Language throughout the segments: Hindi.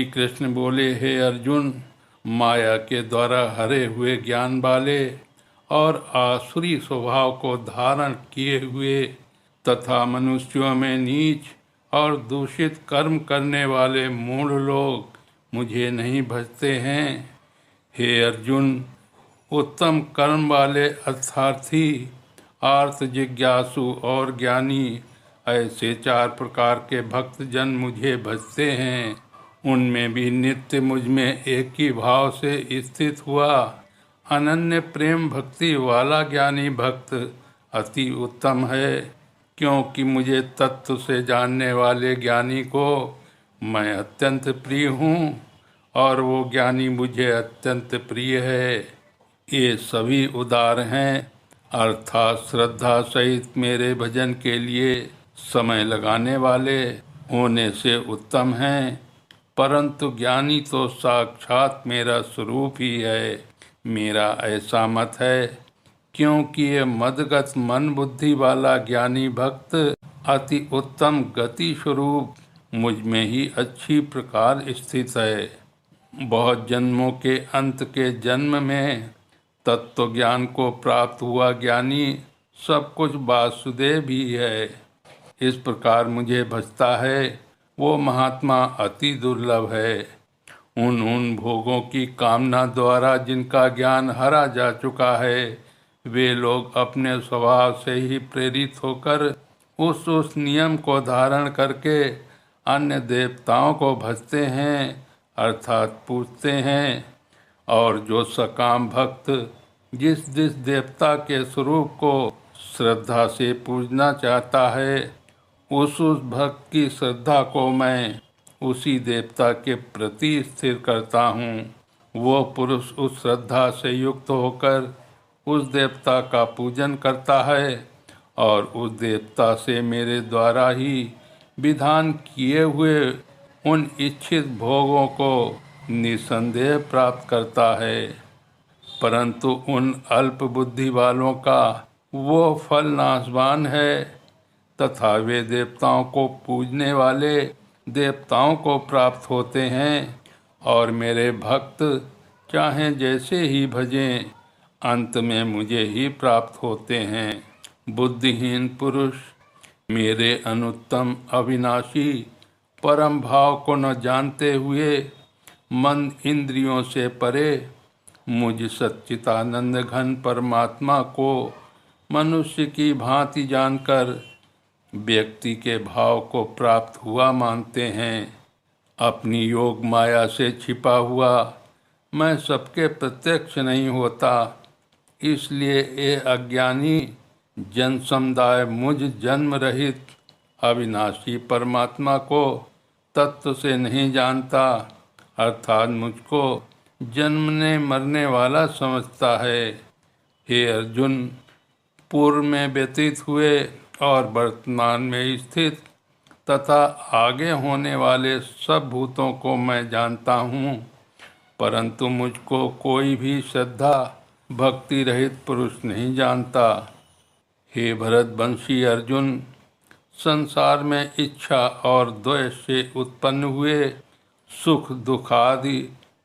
श्री कृष्ण बोले, हे अर्जुन, माया के द्वारा हरे हुए ज्ञान वाले और आसुरी स्वभाव को धारण किए हुए तथा मनुष्यों में नीच और दूषित कर्म करने वाले मूढ़ लोग मुझे नहीं भजते हैं। हे अर्जुन, उत्तम कर्म वाले अर्थार्थी, आर्थ जिज्ञासु और ज्ञानी ऐसे 4 प्रकार के भक्त जन मुझे भजते हैं। उनमें भी नित्य मुझ में एक ही भाव से स्थित हुआ अनन्य प्रेम भक्ति वाला ज्ञानी भक्त अति उत्तम है, क्योंकि मुझे तत्व से जानने वाले ज्ञानी को मैं अत्यंत प्रिय हूँ और वो ज्ञानी मुझे अत्यंत प्रिय है। ये सभी उदार हैं, अर्थात श्रद्धा सहित मेरे भजन के लिए समय लगाने वाले होने से उत्तम हैं। परंतु ज्ञानी तो साक्षात मेरा स्वरूप ही है, मेरा ऐसा मत है, क्योंकि ये मदगत मन बुद्धि वाला ज्ञानी भक्त अति उत्तम गति स्वरूप मुझ में ही अच्छी प्रकार स्थित है। बहुत जन्मों के अंत के जन्म में तत्व ज्ञान को प्राप्त हुआ ज्ञानी सब कुछ वासुदेव ही है। इस प्रकार मुझे भजता है वो महात्मा अति दुर्लभ है। उन भोगों की कामना द्वारा जिनका ज्ञान हरा जा चुका है, वे लोग अपने स्वभाव से ही प्रेरित होकर उस नियम को धारण करके अन्य देवताओं को भजते हैं, अर्थात पूजते हैं। और जो सकाम भक्त जिस देवता के स्वरूप को श्रद्धा से पूजना चाहता है, उस भक्त की श्रद्धा को मैं उसी देवता के प्रति स्थिर करता हूँ। वो पुरुष उस श्रद्धा से युक्त होकर उस देवता का पूजन करता है और उस देवता से मेरे द्वारा ही विधान किए हुए उन इच्छित भोगों को निसंदेह प्राप्त करता है। परंतु उन अल्प बुद्धि वालों का वो फल नाशवान है तथा वे देवताओं को पूजने वाले देवताओं को प्राप्त होते हैं और मेरे भक्त चाहे जैसे ही भजें, अंत में मुझे ही प्राप्त होते हैं। बुद्धिहीन पुरुष मेरे अनुत्तम अविनाशी परम भाव को न जानते हुए मन इंद्रियों से परे मुझ सच्चिदानंद घन परमात्मा को मनुष्य की भांति जानकर व्यक्ति के भाव को प्राप्त हुआ मानते हैं। अपनी योग माया से छिपा हुआ मैं सबके प्रत्यक्ष नहीं होता, इसलिए ये अज्ञानी जन समुदाय मुझ जन्म रहित अविनाशी परमात्मा को तत्व से नहीं जानता, अर्थात मुझको जन्मने मरने वाला समझता है। हे अर्जुन, पूर्व में व्यतीत हुए और वर्तमान में स्थित तथा आगे होने वाले सब भूतों को मैं जानता हूँ, परंतु मुझको कोई भी श्रद्धा भक्ति रहित पुरुष नहीं जानता। हे भरतवंशी अर्जुन, संसार में इच्छा और द्वेष से उत्पन्न हुए सुख दुखादि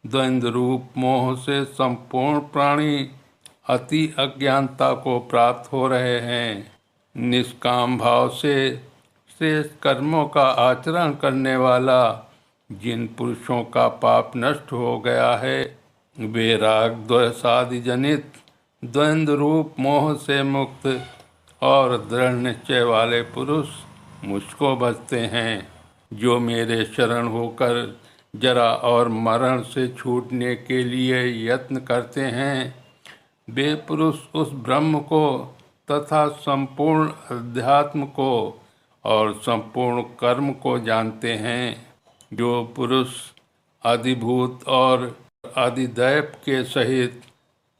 द्वंद्व रूप मोह से संपूर्ण प्राणी अति अज्ञानता को प्राप्त हो रहे हैं। निष्काम भाव से श्रेष्ठ कर्मों का आचरण करने वाला जिन पुरुषों का पाप नष्ट हो गया है, वे राग द्वेषादि जनित द्वंद्व रूप मोह से मुक्त और दृढ़ निश्चय वाले पुरुष मुझको भजते हैं। जो मेरे शरण होकर जरा और मरण से छूटने के लिए यत्न करते हैं, वे पुरुष उस ब्रह्म को तथा संपूर्ण अध्यात्म को और संपूर्ण कर्म को जानते हैं। जो पुरुष अधिभूत और अधिदैव के सहित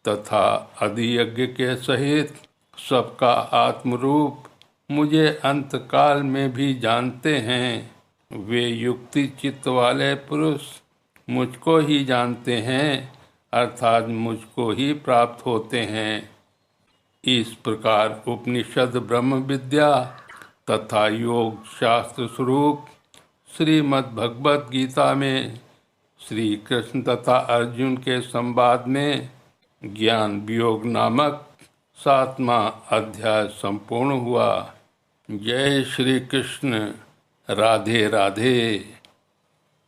तथा अधियज्ञ के सहित सबका आत्मरूप मुझे अंतकाल में भी जानते हैं, वे युक्ति चित्त वाले पुरुष मुझको ही जानते हैं, अर्थात मुझको ही प्राप्त होते हैं। इस प्रकार उपनिषद ब्रह्म विद्या तथा योग शास्त्र स्वरूप श्रीमद् भगवत गीता में श्री कृष्ण तथा अर्जुन के संवाद में ज्ञान वियोग नामक 7वां अध्याय संपूर्ण हुआ। जय श्री कृष्ण। राधे राधे।